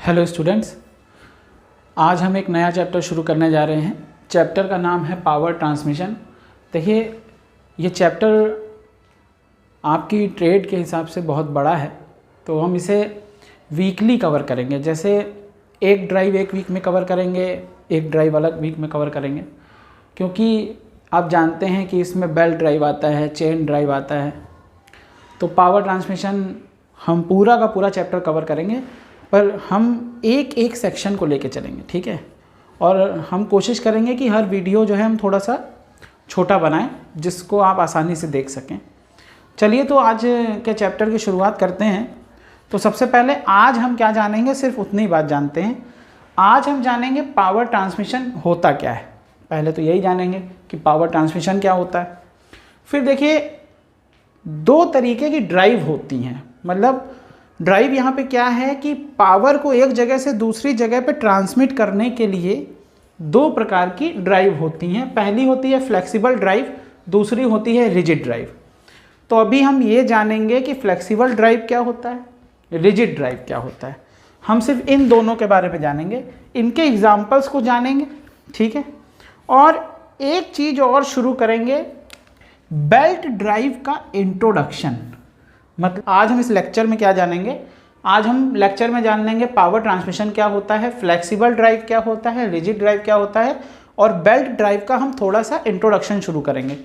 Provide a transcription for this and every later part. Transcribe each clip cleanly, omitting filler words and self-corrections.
Hello students, आज हम एक नया चैप्टर शुरू करने जा रहे हैं। चैप्टर का नाम है पावर ट्रांसमिशन। देखिए, ये चैप्टर आपकी ट्रेड के हिसाब से बहुत बड़ा है, तो हम इसे वीकली कवर करेंगे। जैसे एक ड्राइव एक वीक में कवर करेंगे, एक ड्राइव अलग वीक में कवर करेंगे, क्योंकि आप जानते हैं कि इसमें बेल्ट ड्राइव आता है, चेन ड्राइव आता है। तो पावर ट्रांसमिशन हम पूरा का पूरा चैप्टर कवर करेंगे, पर हम एक एक सेक्शन को लेके चलेंगे, ठीक है। और हम कोशिश करेंगे कि हर वीडियो जो है हम थोड़ा सा छोटा बनाएं, जिसको आप आसानी से देख सकें। चलिए, तो आज के चैप्टर की शुरुआत करते हैं। तो सबसे पहले आज हम क्या जानेंगे, सिर्फ उतनी बात जानते हैं। आज हम जानेंगे पावर ट्रांसमिशन होता क्या है। पहले तो यही जानेंगे कि पावर ट्रांसमिशन क्या होता है। फिर देखिए, दो तरीके की ड्राइव होती हैं। मतलब ड्राइव यहाँ पे क्या है कि पावर को एक जगह से दूसरी जगह पे ट्रांसमिट करने के लिए दो प्रकार की ड्राइव होती हैं। पहली होती है फ्लेक्सिबल ड्राइव, दूसरी होती है रिजिड ड्राइव। तो अभी हम ये जानेंगे कि फ्लेक्सिबल ड्राइव क्या होता है, रिजिड ड्राइव क्या होता है। हम सिर्फ इन दोनों के बारे में जानेंगे, इनके एग्जाम्पल्स को जानेंगे, ठीक है। और एक चीज़ और शुरू करेंगे, बेल्ट ड्राइव का इंट्रोडक्शन। मतलब आज हम इस लेक्चर में क्या जानेंगे, आज हम लेक्चर में जान लेंगे पावर ट्रांसमिशन क्या होता है, फ्लेक्सिबल ड्राइव क्या होता है, रिजिड ड्राइव क्या होता है, और बेल्ट ड्राइव का हम थोड़ा सा इंट्रोडक्शन शुरू करेंगे।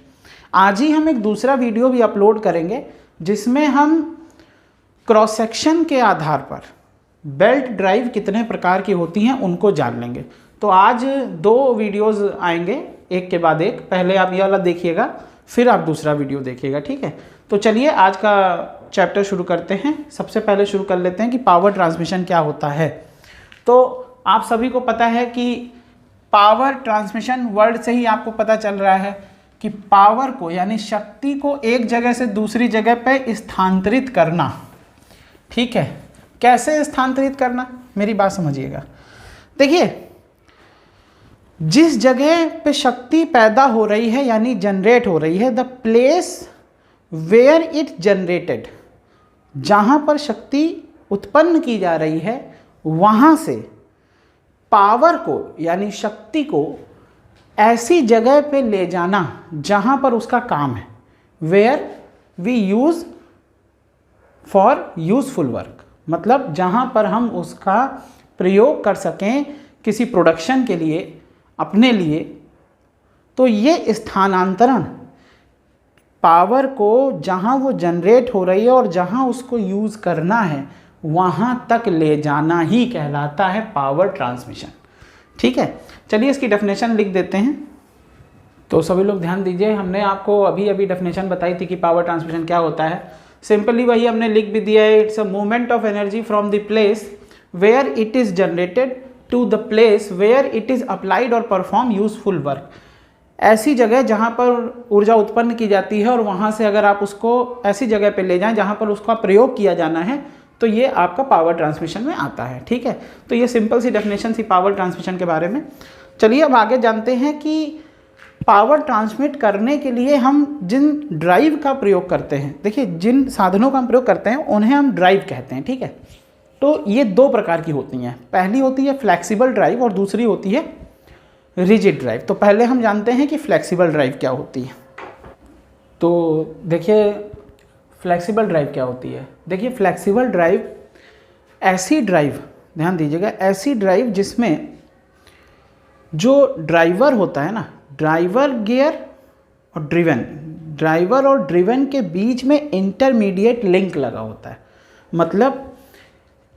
आज ही हम एक दूसरा वीडियो भी अपलोड करेंगे, जिसमें हम क्रॉस सेक्शन के आधार पर बेल्ट ड्राइव कितने प्रकार की होती हैं उनको जान लेंगे। तो आज दो वीडियोज़ आएंगे एक के बाद एक। पहले आप ये वाला देखिएगा, फिर आप दूसरा वीडियो देखिएगा, ठीक है। तो चलिए आज का चैप्टर शुरू करते हैं। सबसे पहले शुरू कर लेते हैं कि पावर ट्रांसमिशन क्या होता है। तो आप सभी को पता है कि पावर ट्रांसमिशन वर्ड से ही आपको पता चल रहा है कि पावर को यानी शक्ति को एक जगह से दूसरी जगह पे स्थानांतरित करना, ठीक है। कैसे स्थानांतरित करना, मेरी बात समझिएगा। देखिए, जिस जगह पे शक्ति पैदा हो रही है यानी जनरेट हो रही है, the place where it generated, जहाँ पर शक्ति उत्पन्न की जा रही है, वहाँ से पावर को यानी शक्ति को ऐसी जगह पे ले जाना जहाँ पर उसका काम है, where we use for useful work. मतलब जहाँ पर हम उसका प्रयोग कर सकें किसी प्रोडक्शन के लिए, अपने लिए। तो ये स्थानांतरण पावर को जहाँ वो जनरेट हो रही है और जहाँ उसको यूज़ करना है वहाँ तक ले जाना ही कहलाता है पावर ट्रांसमिशन, ठीक है। चलिए इसकी डेफिनेशन लिख देते हैं। तो सभी लोग ध्यान दीजिए, हमने आपको अभी अभी डेफिनेशन बताई थी कि पावर ट्रांसमिशन क्या होता है। सिंपली वही हमने लिख भी दिया है। It's a movement of energy from the place where it is generated to the place where it is applied और परफॉर्म यूजफुल वर्क। ऐसी जगह जहाँ पर ऊर्जा उत्पन्न की जाती है और वहाँ से अगर आप उसको ऐसी जगह पे ले जाएं जहाँ पर उसका प्रयोग किया जाना है, तो ये आपका पावर ट्रांसमिशन में आता है, ठीक है। तो ये सिंपल सी डेफिनेशन थी पावर ट्रांसमिशन के बारे में। चलिए अब आगे जानते हैं कि पावर ट्रांसमिट करने के लिए हम जिन ड्राइव का प्रयोग करते हैं, देखिए जिन साधनों का हम प्रयोग करते हैं उन्हें हम ड्राइव कहते हैं, ठीक है। तो ये दो प्रकार की होती हैं। पहली होती है फ्लेक्सिबल ड्राइव और दूसरी होती है रिजिड ड्राइव। तो पहले हम जानते हैं कि फ्लेक्सिबल ड्राइव क्या होती है। तो देखिए, फ्लेक्सिबल ड्राइव क्या होती है। देखिए, फ्लेक्सिबल ड्राइव ऐसी ड्राइव, ध्यान दीजिएगा, ऐसी ड्राइव जिसमें जो ड्राइवर होता है ना, ड्राइवर गियर और ड्रिवन, ड्राइवर और ड्रिवन के बीच में इंटरमीडिएट लिंक लगा होता है। मतलब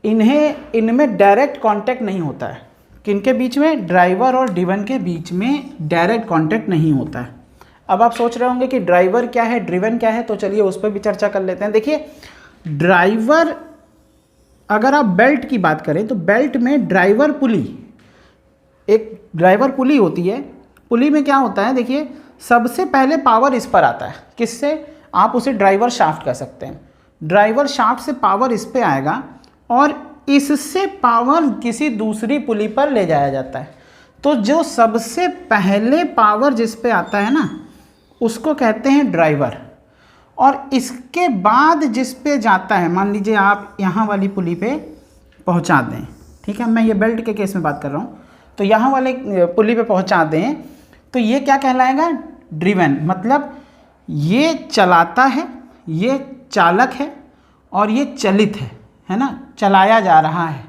इनमें डायरेक्ट कांटेक्ट नहीं होता है। किनके बीच में, ड्राइवर और ड्रिवन के बीच में डायरेक्ट कांटेक्ट नहीं होता है। अब आप सोच रहे होंगे कि ड्राइवर क्या है, ड्रिवन क्या है, तो चलिए उस पर भी चर्चा कर लेते हैं। देखिए, ड्राइवर, अगर आप बेल्ट की बात करें तो बेल्ट में ड्राइवर पुली, एक ड्राइवर पुली होती है। पुली में क्या होता है, देखिए सबसे पहले पावर इस पर आता है। किससे, आप उसे ड्राइवर शाफ्ट कह सकते हैं। ड्राइवर शाफ्ट से पावर इस पे आएगा और इससे पावर किसी दूसरी पुली पर ले जाया जाता है। तो जो सबसे पहले पावर जिस पे आता है ना, उसको कहते हैं ड्राइवर। और इसके बाद जिस पे जाता है, मान लीजिए आप यहाँ वाली पुली पे पहुँचा दें, ठीक है, मैं ये बेल्ट के केस में बात कर रहा हूँ। तो यहाँ वाले पुली पे पहुँचा दें तो ये क्या कहलाएगा, ड्रिवन, मतलब ये चलाता है, ये चालक है और ये चलित है ना, चलाया जा रहा है।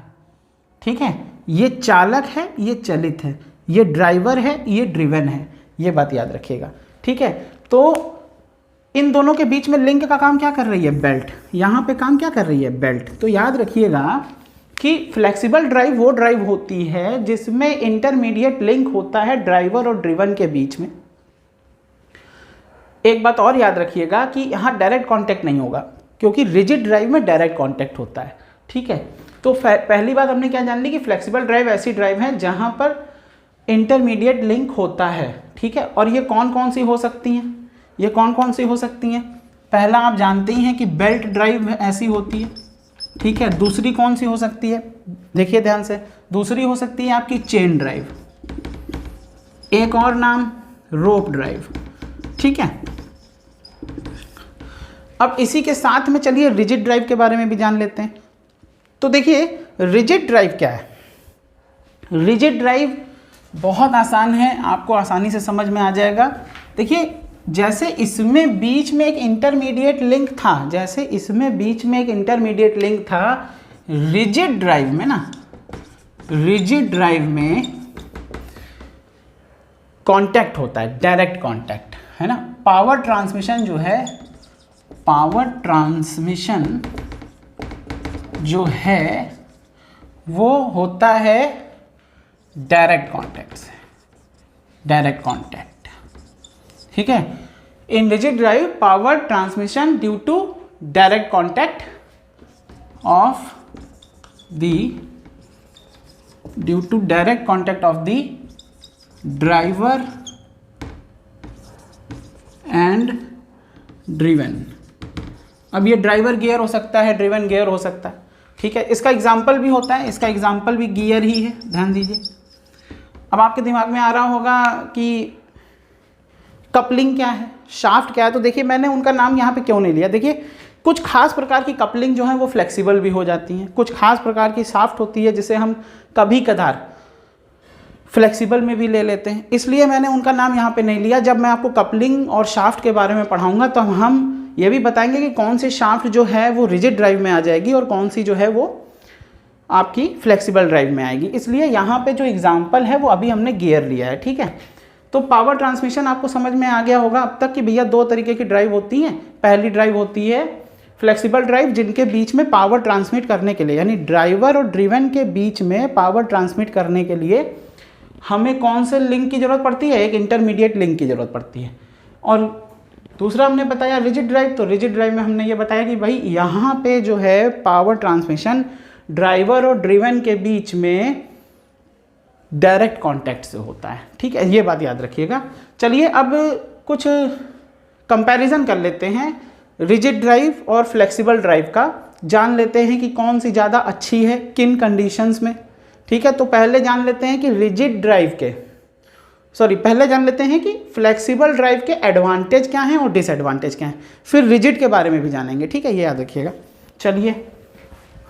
ठीक है, ये चालक है, ये चलित है, ये ड्राइवर है, ये ड्रिवन है, ये बात याद रखिएगा। ठीक है, तो इन दोनों के बीच में लिंक का काम क्या कर रही है, बेल्ट। यहाँ पे काम क्या कर रही है, बेल्ट। तो याद रखिएगा कि फ्लेक्सिबल ड्राइव वो ड्राइव होती है जिसमें इंटरमीडिएट लिंक होता है ड्राइवर और ड्रिवन के बीच में। एक बात और याद रखिएगा कि यहाँ डायरेक्ट कांटेक्ट नहीं होगा, क्योंकि रिजिड ड्राइव में डायरेक्ट कांटेक्ट होता है। ठीक है, तो पहली बात हमने क्या जान ली कि फ्लेक्सिबल ड्राइव ऐसी ड्राइव है जहाँ पर इंटरमीडिएट लिंक होता है। ठीक है, और ये कौन कौन सी हो सकती हैं, ये कौन कौन सी हो सकती हैं। पहला आप जानते ही हैं कि बेल्ट ड्राइव ऐसी होती है। ठीक है, दूसरी कौन सी हो सकती है, देखिए ध्यान से, दूसरी हो सकती है आपकी चेन ड्राइव, एक और नाम रोप ड्राइव। ठीक है, अब इसी के साथ में चलिए रिजिड ड्राइव के बारे में भी जान लेते हैं। तो देखिए रिजिड ड्राइव क्या है। रिजिड ड्राइव बहुत आसान है, आपको आसानी से समझ में आ जाएगा। देखिए जैसे इसमें बीच में एक इंटरमीडिएट लिंक था, जैसे इसमें बीच में एक इंटरमीडिएट लिंक था रिजिड ड्राइव में ना, रिजिड ड्राइव में कांटेक्ट होता है, डायरेक्ट कांटेक्ट, है ना। पावर ट्रांसमिशन जो है, पावर ट्रांसमिशन जो है वो होता है डायरेक्ट कांटेक्ट से, डायरेक्ट कांटेक्ट। ठीक है, in rigid drive power transmission due to direct contact of the driver and driven. अब ये ड्राइवर गियर हो सकता है, ड्रिवन गियर हो सकता है। ठीक है, इसका एग्जाम्पल भी होता है, इसका एग्जाम्पल भी गियर ही है, ध्यान दीजिए। अब आपके दिमाग में आ रहा होगा कि कपलिंग क्या है, शाफ्ट क्या है। तो देखिए मैंने उनका नाम यहाँ पे क्यों नहीं लिया। देखिए कुछ खास प्रकार की कपलिंग जो है वो फ्लेक्सिबल भी हो जाती हैं, कुछ खास प्रकार की शाफ्ट होती है जिसे हम कभी कभार फ्लेक्सिबल में भी ले लेते हैं, इसलिए मैंने उनका नाम यहाँ पे नहीं लिया। जब मैं आपको कपलिंग और शाफ्ट के बारे में पढ़ाऊँगा तो हम ये भी बताएंगे कि कौन सी शाफ्ट जो है वो रिजिड ड्राइव में आ जाएगी और कौन सी जो है वो आपकी फ्लेक्सिबल ड्राइव में आएगी। इसलिए यहाँ पे जो एग्जाम्पल है वो अभी हमने गियर लिया है। ठीक है, तो पावर ट्रांसमिशन आपको समझ में आ गया होगा अब तक कि भैया दो तरीके की ड्राइव होती हैं। पहली ड्राइव होती है फ्लेक्सिबल ड्राइव, जिनके बीच में पावर ट्रांसमिट करने के लिए, यानी ड्राइवर और ड्रिवन के बीच में पावर ट्रांसमिट करने के लिए हमें कौन से लिंक की ज़रूरत पड़ती है, एक इंटरमीडिएट लिंक की ज़रूरत पड़ती है। और दूसरा हमने बताया रिजिड ड्राइव, तो रिजिड ड्राइव में हमने ये बताया कि भाई यहाँ पे जो है पावर ट्रांसमिशन ड्राइवर और ड्रिवन के बीच में डायरेक्ट कांटेक्ट से होता है। ठीक है, ये बात याद रखिएगा। चलिए अब कुछ कंपैरिजन कर लेते हैं रिजिड ड्राइव और फ्लेक्सिबल ड्राइव का, जान लेते हैं कि कौन सी ज़्यादा अच्छी है किन कंडीशंस में। ठीक है, तो पहले जान लेते हैं कि रिजिड ड्राइव के पहले जान लेते हैं कि फ्लेक्सिबल ड्राइव के एडवांटेज क्या हैं और डिसएडवांटेज क्या हैं, फिर रिजिड के बारे में भी जानेंगे। ठीक है, ये याद रखिएगा। चलिए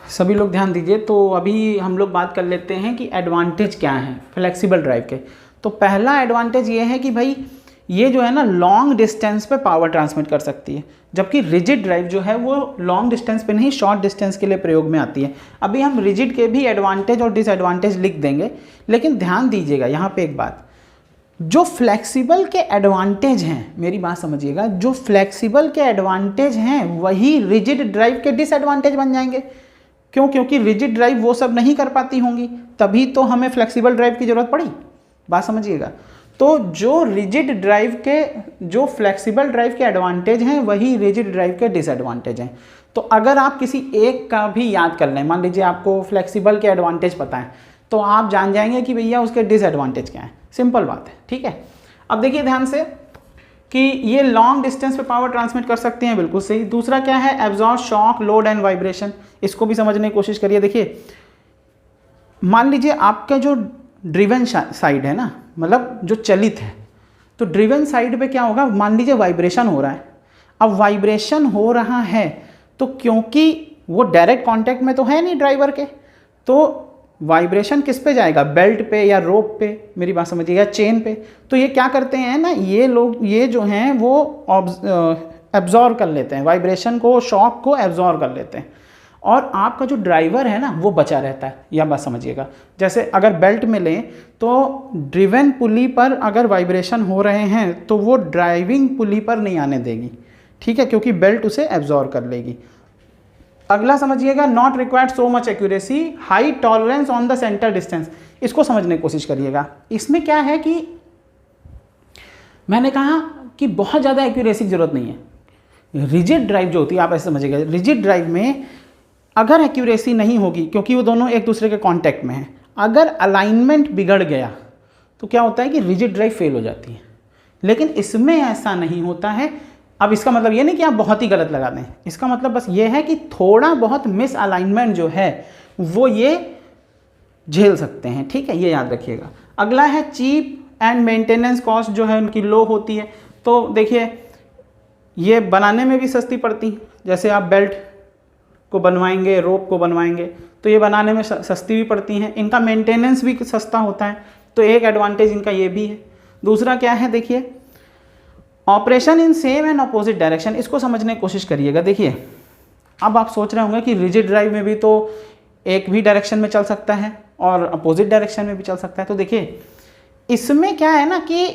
सभी लोग ध्यान दीजिए। तो अभी हम लोग बात कर लेते हैं कि एडवांटेज क्या हैं फ्लेक्सिबल ड्राइव के। तो पहला एडवांटेज ये है कि भाई ये जो है ना लॉन्ग डिस्टेंस पे पावर ट्रांसमिट कर सकती है, जबकि रिजिड ड्राइव जो है वो लॉन्ग डिस्टेंस पे नहीं, शॉर्ट डिस्टेंस के लिए प्रयोग में आती है। अभी हम रिजिड के भी एडवांटेज और डिसएडवांटेज लिख देंगे, लेकिन ध्यान दीजिएगा यहाँ पे एक बात, जो फ्लेक्सिबल के एडवांटेज हैं, मेरी बात समझिएगा, जो फ्लेक्सिबल के एडवांटेज हैं वही रिजिड ड्राइव के डिसएडवांटेज बन जाएंगे। क्यों? क्योंकि रिजिड ड्राइव वो सब नहीं कर पाती होंगी, तभी तो हमें फ्लेक्सिबल ड्राइव की ज़रूरत पड़ी। बात समझिएगा। तो जो रिजिड ड्राइव के, जो फ्लेक्सिबल ड्राइव के एडवांटेज हैं वही रिजिड ड्राइव के डिसएडवांटेज हैं। तो अगर आप किसी एक का भी याद कर लें, मान लीजिए आपको फ्लेक्सिबल के एडवांटेज पता है, तो आप जान जाएंगे कि भैया उसके डिसएडवांटेज क्या है। सिंपल बात है। ठीक है, अब देखिए ध्यान से कि ये लॉन्ग डिस्टेंस पे पावर ट्रांसमिट कर सकते हैं, बिल्कुल सही। दूसरा क्या है, absorb shock, load and vibration, इसको भी समझने की कोशिश करिए। देखिए मान लीजिए आपका जो ड्रिवन साइड है ना, मतलब जो चलित है, तो ड्रिवन साइड पे क्या होगा, मान लीजिए वाइब्रेशन हो रहा है। अब वाइब्रेशन हो रहा है तो क्योंकि वो डायरेक्ट कांटेक्ट में तो है नहीं ड्राइवर के, तो वाइब्रेशन किस पे जाएगा, बेल्ट पे या रोप पे, मेरी बात समझिएगा, चेन पे। तो ये क्या करते हैं ना, ये लोग ये जो हैं वो एब्जॉर्व कर लेते हैं वाइब्रेशन को, शॉक को एब्जॉर्व कर लेते हैं, और आपका जो ड्राइवर है ना वो बचा रहता है। यह बात समझिएगा। जैसे अगर बेल्ट में लें तो ड्रिवन पुली पर अगर वाइब्रेशन हो रहे हैं तो वो ड्राइविंग पुली पर नहीं आने देगी, ठीक है, क्योंकि बेल्ट उसे एब्जॉर्व कर लेगी। अगला समझिएगा, not required so much accuracy, high tolerance on the centre distance. इसको समझने की कोशिश करिएगा। इसमें क्या है कि मैंने कहा कि बहुत ज़्यादा एक्यूरेसी की जरूरत नहीं है। रिजिड ड्राइव जो होती है, आप ऐसे समझिएगा, रिजिड ड्राइव में अगर एक्यूरेसी नहीं होगी, क्योंकि वो दोनों एक दूसरे के कांटेक्ट में हैं, अगर अलाइनमेंट बिगड़ गया तो क्या होता है कि रिजिड ड्राइव फेल हो जाती है। लेकिन इसमें ऐसा नहीं होता है। अब इसका मतलब ये नहीं कि आप बहुत ही गलत लगा दें, इसका मतलब बस ये है कि थोड़ा बहुत मिस अलाइनमेंट जो है वो ये झेल सकते हैं, ठीक है, ये याद रखिएगा। अगला है चीप एंड मेंटेनेंस कॉस्ट जो है उनकी लो होती है। तो देखिए ये बनाने में भी सस्ती पड़ती, जैसे आप बेल्ट को बनवाएंगे, रोप को बनवाएंगे, तो ये बनाने में सस्ती भी पड़ती हैं। इनका मेंटेनेंस भी सस्ता होता है, तो एक एडवांटेज इनका ये भी है। दूसरा क्या है, देखिए operation in same and opposite direction. इसको समझने की कोशिश करिएगा। देखिए अब आप सोच रहे होंगे कि रिजिड ड्राइव में भी तो एक भी डायरेक्शन में चल सकता है और अपोजिट डायरेक्शन में भी चल सकता है। तो देखिए इसमें क्या है ना कि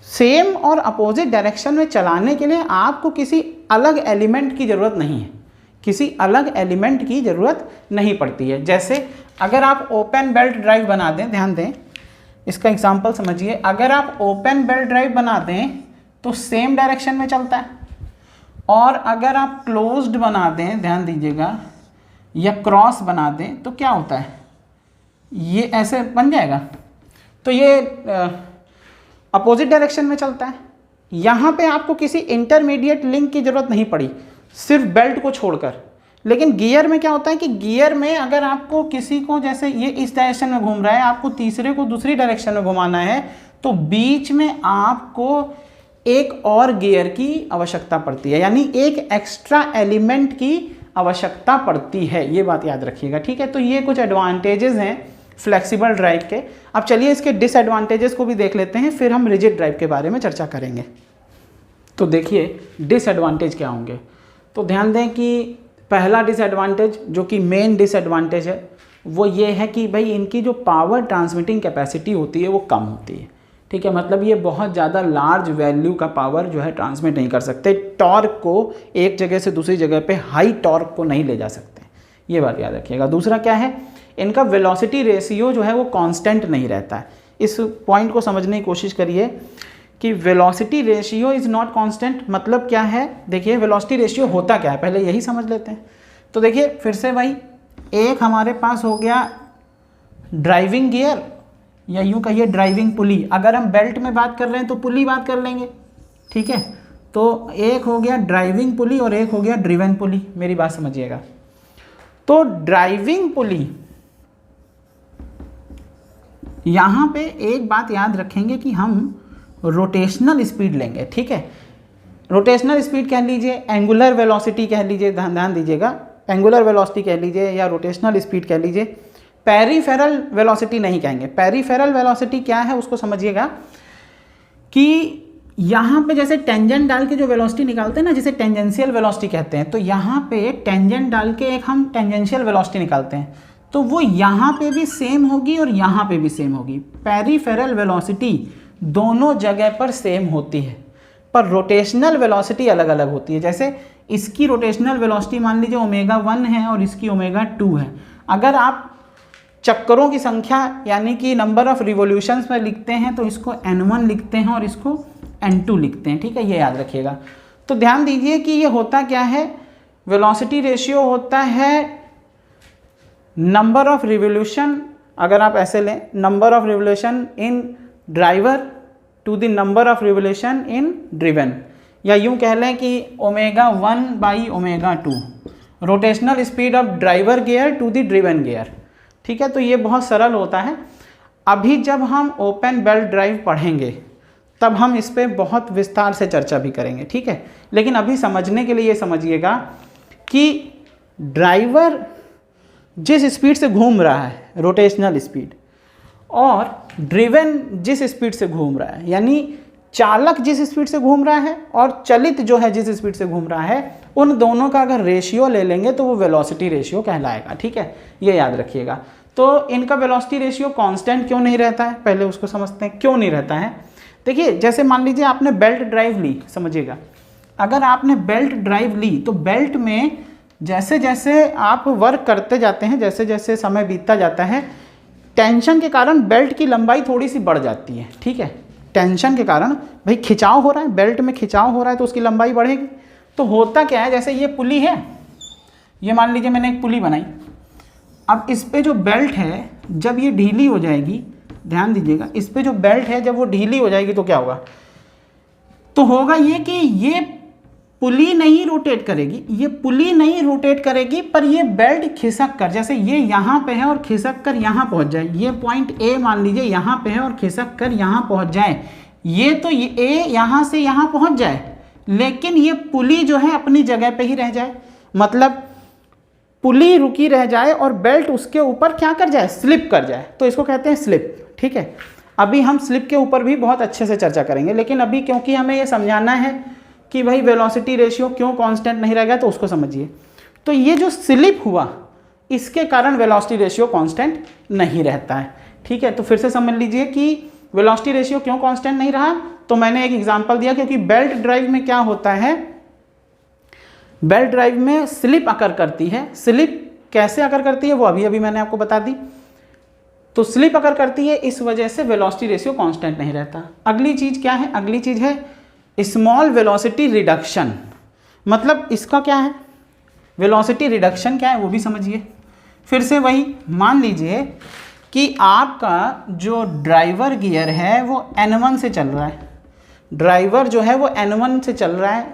सेम और अपोजिट डायरेक्शन में चलाने के लिए आपको किसी अलग एलिमेंट की ज़रूरत नहीं है, किसी अलग एलिमेंट की ज़रूरत नहीं पड़ती है। जैसे अगर आप ओपन बेल्ट ड्राइव बना दें, ध्यान दें, इसका एग्जांपल समझिए। अगर आप ओपन बेल्ट ड्राइव बना दें तो सेम डायरेक्शन में चलता है, और अगर आप क्लोज्ड बना दें, ध्यान दीजिएगा, या क्रॉस बना दें तो क्या होता है, ये ऐसे बन जाएगा, तो ये अपोजिट डायरेक्शन में चलता है। यहाँ पे आपको किसी इंटरमीडिएट लिंक की ज़रूरत नहीं पड़ी, सिर्फ बेल्ट को छोड़कर। लेकिन गियर में क्या होता है कि गियर में अगर आपको किसी को, जैसे ये इस डायरेक्शन में घूम रहा है, आपको तीसरे को दूसरी डायरेक्शन में घुमाना है, तो बीच में आपको एक और गियर की आवश्यकता पड़ती है, यानी एक एक्स्ट्रा एलिमेंट की आवश्यकता पड़ती है। ये बात याद रखिएगा, ठीक है। तो ये कुछ एडवांटेजेस हैं फ्लेक्सिबल ड्राइव के। अब चलिए इसके डिसएडवांटेजेस को भी देख लेते हैं, फिर हम रिजिड ड्राइव के बारे में चर्चा करेंगे। तो देखिए डिसएडवांटेज क्या होंगे। तो ध्यान दें कि पहला डिसएडवांटेज, जो कि मेन डिसएडवांटेज है, वो ये है कि भाई इनकी जो पावर ट्रांसमिटिंग कैपेसिटी होती है वो कम होती है, ठीक है। मतलब ये बहुत ज़्यादा लार्ज वैल्यू का पावर जो है ट्रांसमिट नहीं कर सकते, टॉर्क को एक जगह से दूसरी जगह पे हाई टॉर्क को नहीं ले जा सकते, ये बात याद रखिएगा। दूसरा क्या है, इनका वेलोसिटी रेशियो जो है वो कांस्टेंट नहीं रहता है। इस पॉइंट को समझने की कोशिश करिए कि velocity ratio is not constant. मतलब क्या है, देखिए वेलोसिटी रेशियो होता क्या है, पहले यही समझ लेते हैं। तो देखिए फिर से भाई, एक हमारे पास हो गया ड्राइविंग गियर, या यूँ कहिए ड्राइविंग पुली। अगर हम बेल्ट में बात कर रहे हैं तो पुली बात कर लेंगे, ठीक है। तो एक हो गया ड्राइविंग पुली और एक हो गया ड्रिवन पुली, मेरी बात समझिएगा। तो ड्राइविंग पुली, यहाँ पे एक बात याद रखेंगे कि हम रोटेशनल स्पीड लेंगे, ठीक है। रोटेशनल स्पीड कह लीजिए, एंगुलर वेलोसिटी कह लीजिए, ध्यान दीजिएगा, एंगुलर वेलोसिटी कह लीजिए या रोटेशनल स्पीड कह लीजिए। पेरीफेरल वेलोसिटी नहीं कहेंगे। पेरीफेरल वेलोसिटी क्या है उसको समझिएगा कि यहाँ पे जैसे टेंजेंट डाल के जो वेलोसिटी निकालते हैं ना, जिसे टेंजेंशियल वेलोसिटी कहते हैं, तो यहाँ पे टेंजेंट डाल के एक हम टेंजेंशियल वेलोसिटी निकालते हैं, तो वो यहाँ पे भी सेम होगी और यहाँ पे भी सेम होगी। पेरीफेरल वेलोसिटी दोनों जगह पर सेम होती है, पर रोटेशनल वेलोसिटी अलग अलग होती है। जैसे इसकी रोटेशनल वेलोसिटी मान लीजिए ω1 है और इसकी ω2 है। अगर आप चक्करों की संख्या यानी कि नंबर ऑफ रिवोल्यूशंस में लिखते हैं तो इसको n1 लिखते हैं और इसको n2 लिखते हैं, ठीक है, ये याद रखिएगा। तो ध्यान दीजिए कि ये होता क्या है, वेलोसिटी रेशियो होता है नंबर ऑफ रिवोल्यूशन, अगर आप ऐसे लें, number of revolution in driver to the number of revolution in driven, या यूं कह लें कि ω1/ω2 rotational speed of driver gear to the driven gear, ठीक है। तो ये बहुत सरल होता है। अभी जब हम ओपन बेल्ट ड्राइव पढ़ेंगे तब हम इस पर बहुत विस्तार से चर्चा भी करेंगे, ठीक है। लेकिन अभी समझने के लिए ये समझिएगा कि ड्राइवर जिस स्पीड से घूम रहा है, रोटेशनल स्पीड, और ड्रिवन जिस स्पीड से घूम रहा है, यानी चालक जिस स्पीड से घूम रहा है और चलित जो है जिस स्पीड से घूम रहा है, उन दोनों का अगर रेशियो ले लेंगे तो वो वेलोसिटी रेशियो कहलाएगा। ठीक है, ये याद रखिएगा। तो इनका वेलोसिटी रेशियो कांस्टेंट क्यों नहीं रहता है, पहले उसको समझते हैं क्यों नहीं रहता है। देखिए, जैसे मान लीजिए आपने बेल्ट ड्राइव ली, समझिएगा, अगर आपने बेल्ट ड्राइव ली तो बेल्ट में जैसे जैसे आप वर्क करते जाते हैं, जैसे जैसे समय बीतता जाता है, टेंशन के कारण बेल्ट की लंबाई थोड़ी सी बढ़ जाती है। ठीक है, टेंशन के कारण, भाई खिंचाव हो रहा है, बेल्ट में खिंचाव हो रहा है तो उसकी लंबाई बढ़ेगी। तो होता क्या है, जैसे ये पुली है, ये मान लीजिए मैंने एक पुली बनाई, अब इस पे जो बेल्ट है जब ये ढीली हो जाएगी, ध्यान दीजिएगा, इस पे जो बेल्ट है जब वो ढीली हो जाएगी तो क्या होगा, तो होगा ये कि ये पुली नहीं रोटेट करेगी, ये पुली नहीं रोटेट करेगी, पर ये बेल्ट खिसक कर, जैसे ये यहाँ पे है और खिसक कर यहाँ पहुँच जाए, ये पॉइंट ए मान लीजिए यहाँ पे है और खिसक कर यहाँ पहुँच जाए, ये तो ये ए यहाँ से यहाँ पहुँच जाए, लेकिन ये पुली जो है अपनी जगह पे ही रह जाए, मतलब पुली रुकी रह जाए और बेल्ट उसके ऊपर क्या कर जाए, स्लिप कर जाए, तो इसको कहते हैं स्लिप। ठीक है, अभी हम स्लिप के ऊपर भी बहुत अच्छे से चर्चा करेंगे, लेकिन अभी क्योंकि हमें ये समझाना है कि भाई वेलोसिटी रेशियो क्यों कांस्टेंट नहीं रहेगा, तो उसको समझिए। तो ये जो स्लिप हुआ, इसके कारण वेलोसिटी रेशियो कांस्टेंट नहीं रहता है। ठीक है, तो फिर से समझ लीजिए कि वेलोसिटी रेशियो क्यों कांस्टेंट नहीं रहा, तो मैंने एक एग्जांपल दिया, क्योंकि बेल्ट ड्राइव में क्या होता है, बेल्ट ड्राइव में स्लिप अकर करती है। स्लिप कैसे अकर करती है वो अभी अभी मैंने आपको बता दी। तो स्लिप अकर करती है, इस वजह से वेलोसिटी रेशियो कांस्टेंट नहीं रहता। अगली चीज़ क्या है, अगली चीज़ है स्मॉल वेलोसिटी रिडक्शन। मतलब इसका क्या है, वेलोसिटी रिडक्शन क्या है वो भी समझिए। फिर से वही मान लीजिए कि आपका जो ड्राइवर गियर है वो N1 से चल रहा है, ड्राइवर जो है वो N1 से चल रहा है,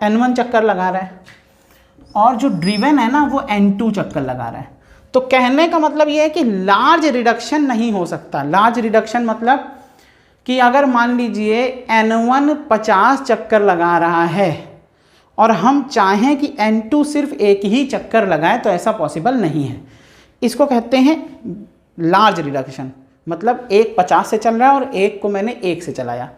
N1 चक्कर लगा रहा है, और जो ड्रिवन है ना वो N2 चक्कर लगा रहा है। तो कहने का मतलब ये है कि लार्ज रिडक्शन नहीं हो सकता। लार्ज रिडक्शन मतलब कि अगर मान लीजिए N1 50 चक्कर लगा रहा है और हम चाहें कि N2 सिर्फ एक ही चक्कर लगाए, तो ऐसा पॉसिबल नहीं है। इसको कहते हैं लार्ज रिडक्शन, मतलब एक 50 से चल रहा है और एक को मैंने 1 से चलाया।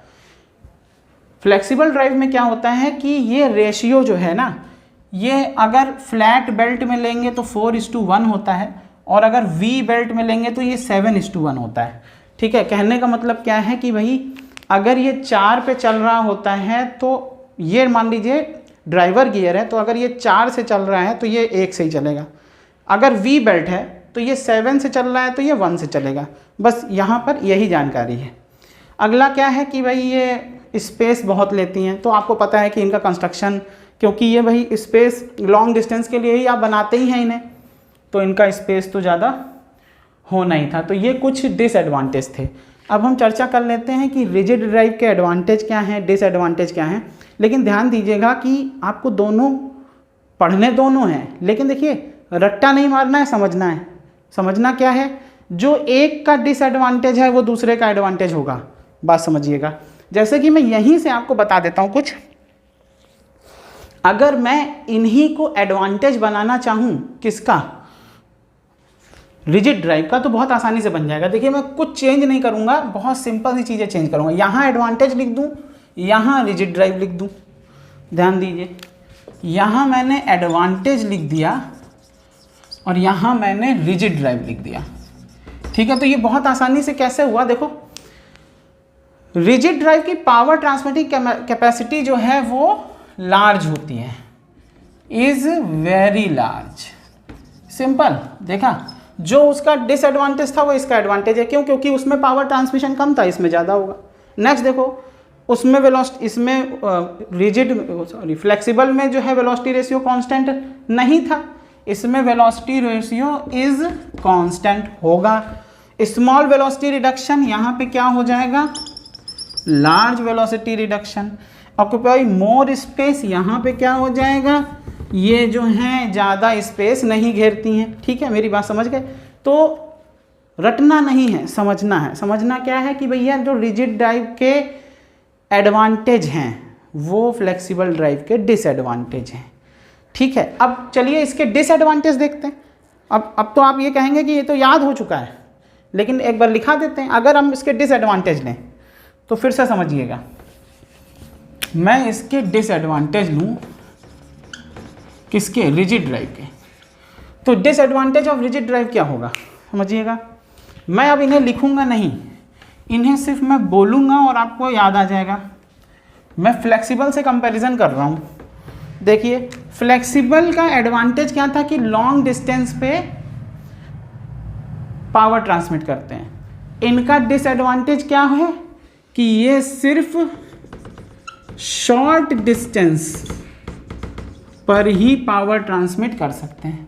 फ्लेक्सिबल ड्राइव में क्या होता है कि ये रेशियो जो है ना, ये अगर फ्लैट बेल्ट में लेंगे तो 4:1 होता है, और अगर वी बेल्ट में लेंगे तो ये 7:1 होता है। ठीक है, कहने का मतलब क्या है कि भाई अगर ये 4 पे चल रहा होता है तो ये मान लीजिए ड्राइवर गियर है, तो अगर ये 4 से चल रहा है तो ये 1 से ही चलेगा। अगर वी बेल्ट है तो ये 7 से चल रहा है तो ये 1 से चलेगा। बस यहाँ पर यही जानकारी है। अगला क्या है कि भाई ये स्पेस बहुत लेती हैं, तो आपको पता है कि इनका कंस्ट्रक्शन, क्योंकि ये भाई स्पेस लॉन्ग डिस्टेंस के लिए ही आप बनाते ही हैं इन्हें, तो इनका स्पेस तो ज़्यादा होना ही था। तो ये कुछ डिसएडवांटेज थे। अब हम चर्चा कर लेते हैं कि रिजिड ड्राइव के एडवांटेज क्या हैं, डिसएडवांटेज क्या हैं। लेकिन ध्यान दीजिएगा कि आपको दोनों पढ़ने दोनों हैं, लेकिन देखिए रट्टा नहीं मारना है, समझना है। समझना क्या है, जो एक का डिसएडवांटेज है वो दूसरे का एडवांटेज होगा, बात समझिएगा। जैसे कि मैं यहीं से आपको बता देता हूँ कुछ, अगर मैं इन्हीं को एडवांटेज बनाना चाहूँ, किसका, रिजिड ड्राइव का, तो बहुत आसानी से बन जाएगा। देखिए मैं कुछ चेंज नहीं करूँगा, बहुत सिंपल सी चीज़ें चेंज करूँगा। यहाँ एडवांटेज लिख दूँ, यहाँ रिजिड ड्राइव लिख दूँ। ध्यान दीजिए, यहाँ मैंने एडवांटेज लिख दिया और यहाँ मैंने रिजिड ड्राइव लिख दिया। ठीक है, तो ये बहुत आसानी से कैसे हुआ, देखो रिजिड ड्राइव की पावर ट्रांसमिटिंग कैपेसिटी जो है वो लार्ज होती है, इज़ वेरी लार्ज। सिंपल, देखा, जो उसका डिसएडवांटेज था वो इसका एडवांटेज है। क्यों, क्योंकि उसमें पावर ट्रांसमिशन कम था, इसमें ज़्यादा होगा। नेक्स्ट देखो, उसमें वेलोसिटी, इसमें फ्लेक्सिबल में जो है वेलोसिटी रेशियो कांस्टेंट नहीं था, इसमें वेलोसिटी रेशियो इज कांस्टेंट होगा। स्मॉल वेलोसिटी रिडक्शन, यहाँ पे क्या हो जाएगा, large velocity reduction. Occupy more space, यहाँ पे क्या हो जाएगा, ये जो हैं ज़्यादा स्पेस नहीं घेरती हैं। ठीक है, मेरी बात समझ गए। तो रटना नहीं है, समझना है। समझना क्या है कि भैया जो रिजिड ड्राइव के एडवांटेज हैं वो फ्लेक्सिबल ड्राइव के डिसएडवांटेज हैं। ठीक है, अब चलिए इसके डिसएडवांटेज देखते हैं। अब तो आप ये कहेंगे कि ये तो याद हो चुका है, लेकिन एक बार लिखा देते हैं। अगर हम इसके डिसएडवांटेज लें तो फिर से समझिएगा, मैं इसके डिसएडवांटेज लूँ किसके, रिजिड ड्राइव के। तो डिसएडवांटेज ऑफ रिजिड ड्राइव क्या होगा समझिएगा। मैं अब इन्हें लिखूंगा नहीं, इन्हें सिर्फ मैं बोलूँगा और आपको याद आ जाएगा। मैं फ्लेक्सिबल से कंपैरिजन कर रहा हूँ। देखिए फ्लेक्सिबल का एडवांटेज क्या था कि लॉन्ग डिस्टेंस पे पावर ट्रांसमिट करते हैं। इनका डिसएडवांटेज क्या है कि ये सिर्फ शॉर्ट डिस्टेंस पर ही पावर ट्रांसमिट कर सकते हैं।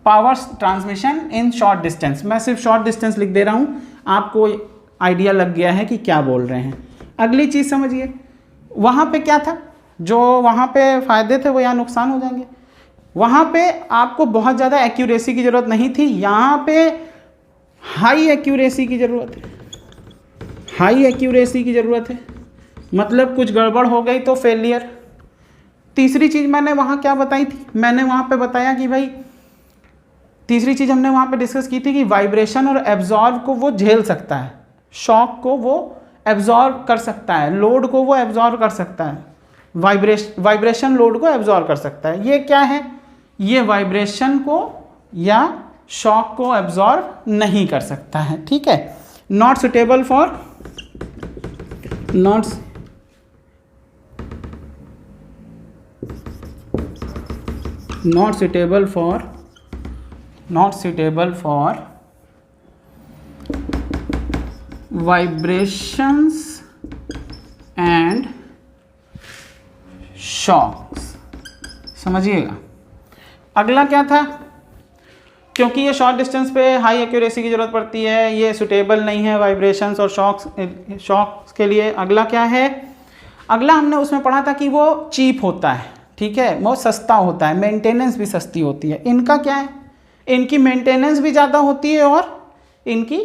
Power transmission in short distance, मैं सिर्फ शॉर्ट डिस्टेंस लिख दे रहा हूँ, आपको आइडिया लग गया है कि क्या बोल रहे हैं। अगली चीज़ समझिए, वहाँ पे क्या था, जो वहाँ पे फ़ायदे थे वो यहाँ नुकसान हो जाएंगे। वहाँ पे आपको बहुत ज़्यादा एक्यूरेसी की ज़रूरत नहीं थी, यहाँ पे हाई एक्यूरेसी की ज़रूरत है। हाई एक्यूरेसी की ज़रूरत है, मतलब कुछ गड़बड़ हो गई तो फेलियर। तीसरी चीज़ मैंने वहाँ क्या बताई थी, मैंने वहाँ पे बताया कि भाई तीसरी चीज़ हमने वहाँ पे डिस्कस की थी कि वाइब्रेशन और एब्जॉर्ब को वो झेल सकता है, शॉक को वो एब्जॉर्ब कर सकता है, लोड को वो एब्जॉर्ब कर सकता है, वाइब्रेशन लोड को एब्जॉर्ब कर सकता है। ये क्या है, ये वाइब्रेशन को या शॉक को एब्जॉर्ब नहीं कर सकता है, ठीक है। Not suitable for not suitable for vibrations and shocks। समझिएगा अगला क्या था, क्योंकि ये शॉर्ट डिस्टेंस पे हाई एक्यूरेसी की ज़रूरत पड़ती है, ये सुटेबल नहीं है वाइब्रेशंस और शॉक्स के लिए। अगला क्या है, अगला हमने उसमें पढ़ा था कि वो चीप होता है, ठीक है, वो सस्ता होता है, मेंटेनेंस भी सस्ती होती है। इनका क्या है, इनकी मेंटेनेंस भी ज़्यादा होती है और इनकी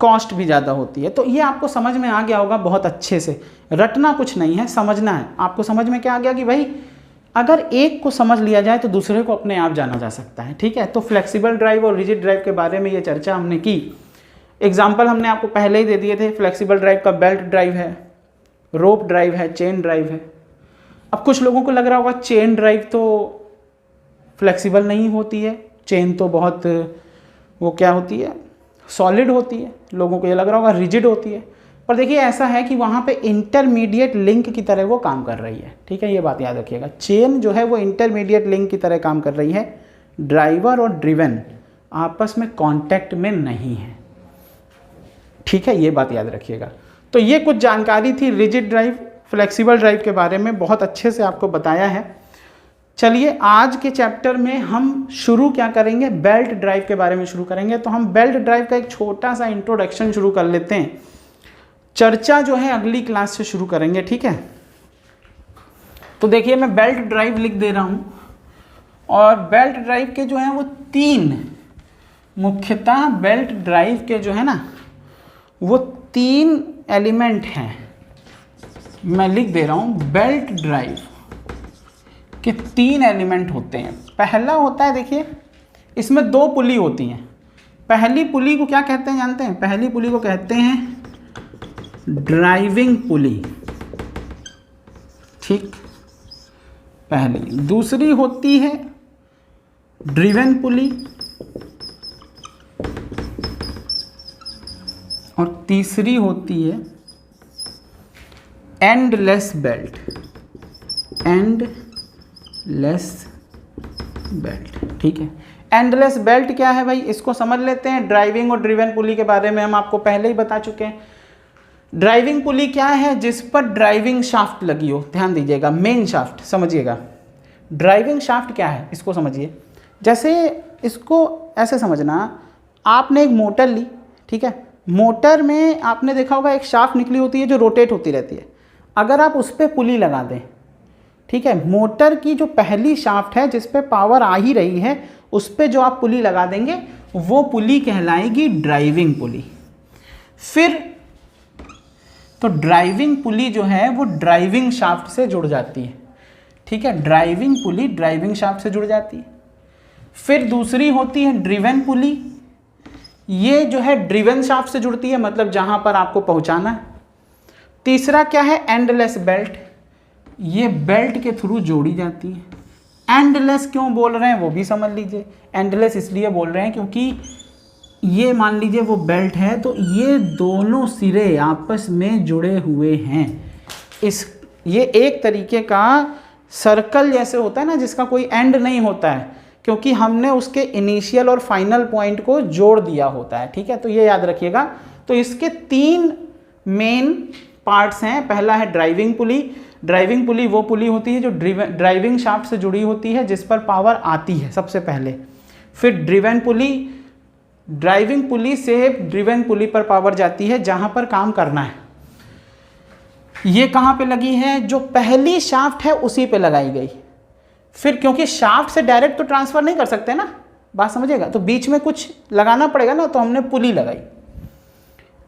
कॉस्ट भी ज़्यादा होती है। तो ये आपको समझ में आ गया होगा बहुत अच्छे से, रटना कुछ नहीं है, समझना है। आपको समझ में क्या आ गया कि भाई अगर एक को समझ लिया जाए तो दूसरे को अपने आप जाना जा सकता है, ठीक है। तो फ्लेक्सिबल ड्राइव और रिजिड ड्राइव के बारे में ये चर्चा हमने की। एग्जाम्पल हमने आपको पहले ही दे दिए थे, फ्लेक्सिबल ड्राइव का बेल्ट ड्राइव है, रोप ड्राइव है, चेन ड्राइव है। अब कुछ लोगों को लग रहा होगा चेन ड्राइव तो फ्लेक्सिबल नहीं होती है, चेन तो बहुत वो क्या होती है, सॉलिड होती है। लोगों को ये लग रहा होगा रिजिड होती है, पर देखिए ऐसा है कि वहाँ पे इंटरमीडिएट लिंक की तरह वो काम कर रही है, ठीक है। ये बात याद रखिएगा, चेन जो है वो इंटरमीडिएट लिंक की तरह काम कर रही है। ड्राइवर और ड्रिवन आपस में कांटेक्ट में नहीं है, ठीक है, ये बात याद रखिएगा। तो ये कुछ जानकारी थी रिजिड ड्राइव फ्लेक्सिबल ड्राइव के बारे में, बहुत अच्छे से आपको बताया है। चलिए आज के चैप्टर में हम शुरू क्या करेंगे, बेल्ट ड्राइव के बारे में शुरू करेंगे। तो हम बेल्ट ड्राइव का एक छोटा सा इंट्रोडक्शन शुरू कर लेते हैं, चर्चा जो है अगली क्लास से शुरू करेंगे, ठीक है। तो देखिए मैं बेल्ट ड्राइव लिख दे रहा हूँ, और बेल्ट ड्राइव के जो है वो तीन, मुख्यतः बेल्ट ड्राइव के जो है ना वो तीन एलिमेंट हैं। मैं लिख दे रहा हूँ बेल्ट ड्राइव के तीन एलिमेंट होते हैं। पहला होता है, देखिए इसमें दो पुली होती हैं। पहली पुली को क्या कहते हैं जानते हैं, पहली पुली को कहते हैं ड्राइविंग पुली, ठीक, पहली। दूसरी होती है ड्रिवन पुली, और तीसरी होती है एंडलेस बेल्ट, एंडलेस बेल्ट, ठीक है। एंडलेस बेल्ट क्या है भाई, इसको समझ लेते हैं। ड्राइविंग और ड्रिवन पुली के बारे में हम आपको पहले ही बता चुके हैं। ड्राइविंग पुली क्या है, जिस पर ड्राइविंग शाफ्ट लगी हो, ध्यान दीजिएगा, मेन शाफ्ट समझिएगा। ड्राइविंग शाफ्ट क्या है इसको समझिए, जैसे इसको ऐसे समझना, आपने एक मोटर ली, ठीक है, मोटर में आपने देखा होगा एक शाफ्ट निकली होती है जो रोटेट होती रहती है। अगर आप उस पर पुली लगा दें, ठीक है, मोटर की जो पहली शाफ्ट है जिस पे पावर आ ही रही है उस पे जो आप पुली लगा देंगे वो पुली कहलाएगी ड्राइविंग पुली। फिर तो ड्राइविंग पुली जो है वो ड्राइविंग शाफ्ट से जुड़ जाती है, ठीक है, ड्राइविंग पुली ड्राइविंग शाफ्ट से जुड़ जाती है। फिर दूसरी होती है ड्रिवन पुली, ये जो है ड्रिवन शाफ्ट से जुड़ती है, मतलब जहां पर आपको पहुंचाना है। तीसरा क्या है, एंडलेस बेल्ट, ये बेल्ट के थ्रू जोड़ी जाती है। एंडलेस क्यों बोल रहे हैं वो भी समझ लीजिए। एंडलेस इसलिए बोल रहे हैं क्योंकि ये मान लीजिए वो बेल्ट है, तो ये दोनों सिरे आपस में जुड़े हुए हैं। ये एक तरीके का सर्कल जैसे होता है ना, जिसका कोई एंड नहीं होता है, क्योंकि हमने उसके इनिशियल और फाइनल पॉइंट को जोड़ दिया होता है। ठीक है, तो ये याद रखिएगा। तो इसके 3 मेन पार्ट्स हैं। पहला है ड्राइविंग पुली। ड्राइविंग पुली वो पुली होती है जो ड्राइविंग शाफ्ट से जुड़ी होती है, जिस पर पावर आती है सबसे पहले। फिर ड्रिवन पुली, ड्राइविंग पुली से ड्रिवन पुली पर पावर जाती है जहां पर काम करना है। ये कहाँ पे लगी है, जो पहली शाफ्ट है उसी पे लगाई गई। फिर क्योंकि शाफ्ट से डायरेक्ट तो ट्रांसफर नहीं कर सकते ना, बात समझिएगा, तो बीच में कुछ लगाना पड़ेगा ना, तो हमने पुली लगाई।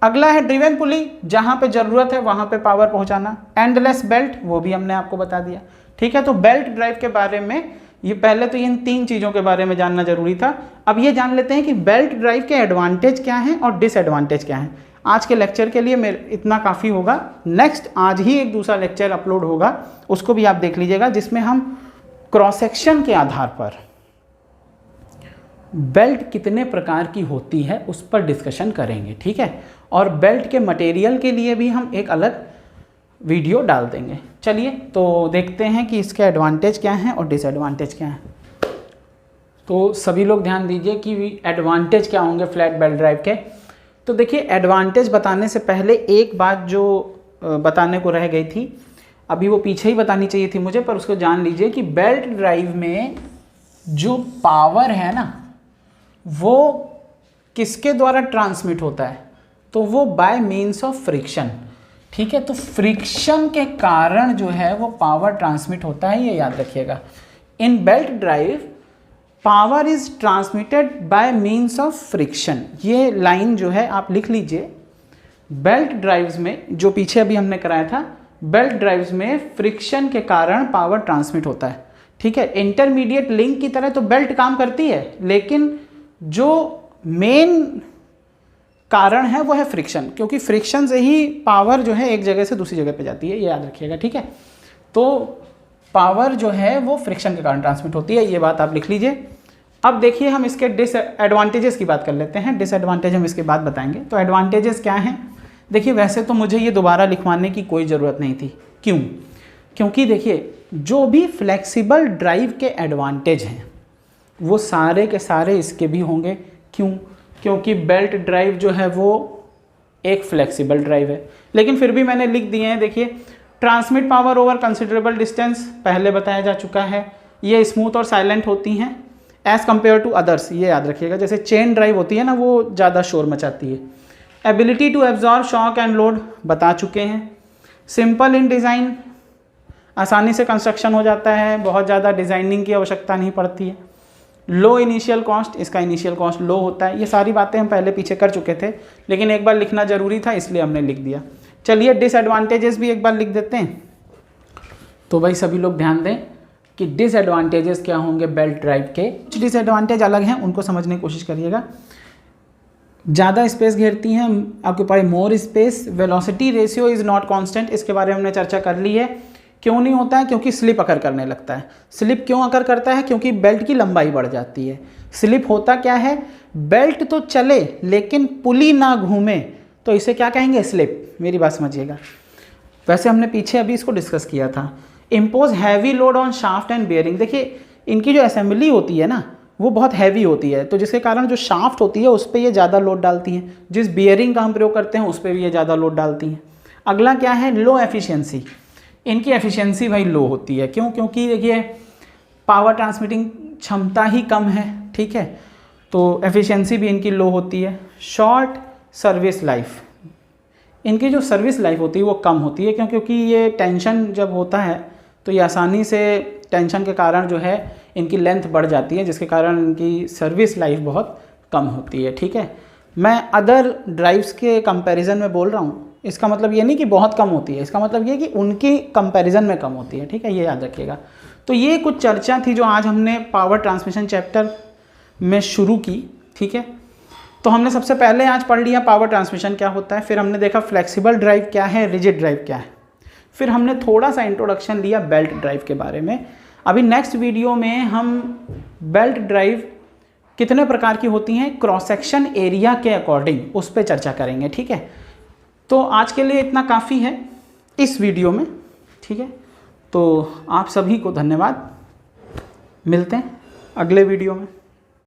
अगला है ड्रिवन पुली, जहां पे जरूरत है वहां पे पावर पहुंचाना। एंडलेस बेल्ट, वो भी हमने आपको बता दिया। ठीक है, तो बेल्ट ड्राइव के बारे में ये पहले तो इन 3 चीज़ों के बारे में जानना जरूरी था। अब ये जान लेते हैं कि बेल्ट ड्राइव के एडवांटेज क्या हैं और डिसएडवांटेज क्या हैं। आज के लेक्चर के लिए मेरे इतना काफ़ी होगा। नेक्स्ट आज ही एक दूसरा लेक्चर अपलोड होगा, उसको भी आप देख लीजिएगा, जिसमें हम क्रॉस सेक्शन के आधार पर बेल्ट कितने प्रकार की होती है उस पर डिस्कशन करेंगे। ठीक है, और बेल्ट के मटेरियल के लिए भी हम एक अलग वीडियो डाल देंगे। चलिए तो देखते हैं कि इसके एडवांटेज क्या हैं और डिसएडवांटेज क्या हैं। तो सभी लोग ध्यान दीजिए कि एडवांटेज क्या होंगे फ्लैट बेल्ट ड्राइव के। तो देखिए, एडवांटेज बताने से पहले एक बात जो बताने को रह गई थी, अभी वो पीछे ही बतानी चाहिए थी मुझे, पर उसको जान लीजिए कि बेल्ट ड्राइव में जो पावर है ना, वो किसके द्वारा ट्रांसमिट होता है, तो वो बाय मीन्स ऑफ फ्रिक्शन। ठीक है, तो फ्रिक्शन के कारण जो है वो पावर ट्रांसमिट होता है, ये याद रखिएगा। In belt drive power is transmitted by means of friction. ये लाइन जो है आप लिख लीजिए। बेल्ट ड्राइव्स में जो पीछे अभी हमने कराया था, बेल्ट ड्राइव्स में फ्रिक्शन के कारण पावर ट्रांसमिट होता है। ठीक है, इंटरमीडिएट लिंक की तरह तो बेल्ट काम करती है, लेकिन जो मेन कारण है वो है फ्रिक्शन, क्योंकि फ्रिक्शन से ही पावर जो है एक जगह से दूसरी जगह पे जाती है, ये याद रखिएगा। ठीक है, तो पावर जो है वो फ्रिक्शन के कारण ट्रांसमिट होती है, ये बात आप लिख लीजिए। अब देखिए, हम इसके डिसएडवांटेजेस की बात कर लेते हैं। डिसएडवांटेज हम इसके बाद बताएंगे। तो एडवांटेजेस क्या हैं, देखिए वैसे तो मुझे ये दोबारा लिखवाने की कोई ज़रूरत नहीं थी। क्यों? क्योंकि देखिए, जो भी फ्लेक्सिबल ड्राइव के एडवांटेज हैं वो सारे के सारे इसके भी होंगे। क्यों? क्योंकि बेल्ट ड्राइव जो है वो एक फ्लेक्सिबल ड्राइव है। लेकिन फिर भी मैंने लिख दिए हैं, देखिए, transmit power over considerable distance, पहले बताया जा चुका है। ये स्मूथ और साइलेंट होती हैं एज़ कम्पेयर टू अदर्स, ये याद रखिएगा। जैसे चेन ड्राइव होती है ना, वो ज़्यादा शोर मचाती है। Ability to absorb shock and load बता चुके हैं। सिंपल इन डिज़ाइन, आसानी से कंस्ट्रक्शन हो जाता है, बहुत ज़्यादा डिज़ाइनिंग की आवश्यकता नहीं पड़ती है। लो इनिशियल कॉस्ट, इसका इनिशियल कॉस्ट लो होता है। ये सारी बातें हम पहले पीछे कर चुके थे, लेकिन एक बार लिखना ज़रूरी था, इसलिए हमने लिख दिया। चलिए डिसएडवांटेजेस भी एक बार लिख देते हैं। तो भाई सभी लोग ध्यान दें कि डिसएडवांटेजेस क्या होंगे बेल्ट ड्राइव के। कुछ डिसएडवांटेज अलग हैं, उनको समझने की कोशिश करिएगा। ज़्यादा स्पेस घेरती हैं, occupy more space. Velocity ratio is not constant, इसके बारे में हमने चर्चा कर ली है। क्यों नहीं होता है? क्योंकि स्लिप अकर करने लगता है। स्लिप क्यों अकर करता है? क्योंकि बेल्ट की लंबाई बढ़ जाती है। स्लिप होता क्या है? बेल्ट तो चले लेकिन पुली ना घूमे, तो इसे क्या कहेंगे? स्लिप। मेरी बात समझिएगा। वैसे हमने पीछे अभी इसको डिस्कस किया था। Impose heavy load on shaft and bearing. देखिए, इनकी जो असेंबली होती है ना, वो बहुत हैवी होती है, तो जिसके कारण जो शाफ्ट होती है उस पर ये ज़्यादा लोड डालती हैं। जिस बियरिंग का हम प्रयोग करते हैं उस पर भी ये ज़्यादा लोड डालती हैं। अगला क्या है? लो एफिशिएंसी। इनकी एफिशिएंसी भाई लो होती है। क्यों? क्योंकि देखिए पावर ट्रांसमिटिंग क्षमता ही कम है। ठीक है, तो एफिशिएंसी भी इनकी लो होती है। शॉर्ट सर्विस लाइफ, इनकी जो सर्विस लाइफ होती है वो कम होती है। क्यों? क्योंकि ये टेंशन जब होता है तो ये आसानी से टेंशन के कारण जो है इनकी लेंथ बढ़ जाती है, जिसके कारण इनकी सर्विस लाइफ बहुत कम होती है। ठीक है, मैं अदर ड्राइव्स के कंपैरिजन में बोल रहा हूँ, इसका मतलब ये नहीं कि बहुत कम होती है, इसका मतलब ये कि उनकी कंपैरिजन में कम होती है। ठीक है, ये याद रखिएगा। तो ये कुछ चर्चा थी जो आज हमने पावर ट्रांसमिशन चैप्टर में शुरू की, ठीक है। तो हमने सबसे पहले आज पढ़ लिया पावर ट्रांसमिशन क्या होता है, फिर हमने देखा फ्लेक्सिबल ड्राइव क्या है, रिजिड ड्राइव क्या है, फिर हमने थोड़ा सा इंट्रोडक्शन लिया बेल्ट ड्राइव के बारे में। अभी नेक्स्ट वीडियो में हम बेल्ट ड्राइव कितने प्रकार की होती हैं क्रॉस सेक्शन एरिया के अकॉर्डिंग उस पर चर्चा करेंगे, ठीक है। तो आज के लिए इतना काफ़ी है इस वीडियो में, ठीक है। तो आप सभी को धन्यवाद, मिलते हैं अगले वीडियो में।